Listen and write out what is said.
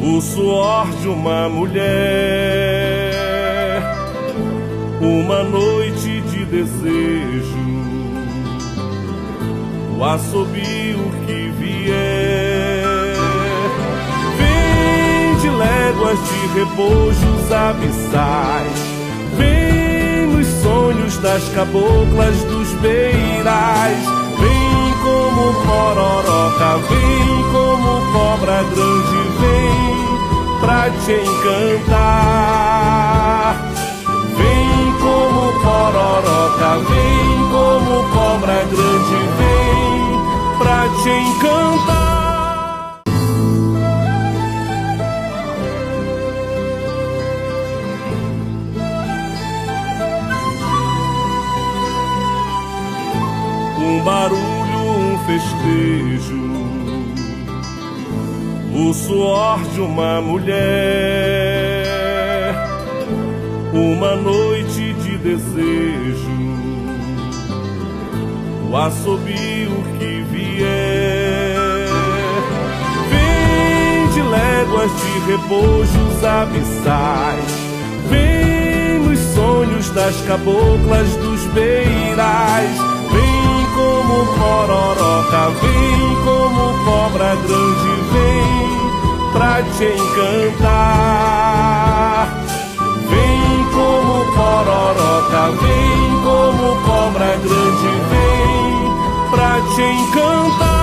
o suor de uma mulher, uma noite de desejo, o assobio que vier, vem de léguas de rebojos abissais, vem nos sonhos das caboclas dos beirais, vem como pororoca, vem como cobra grande, vem pra te encantar. Vem como pororoca, vem como cobra grande, vem pra te encantar. Um barulho, um festejo, o suor de uma mulher, uma noite de desejo, o assobio que vier, vem de léguas de rebojos abissais, vem nos sonhos das caboclas dos beirais, vem como pororoca, vem como cobra grande, vem pra te encantar. Vem como pororoca, vem como cobra grande, vem pra te encantar.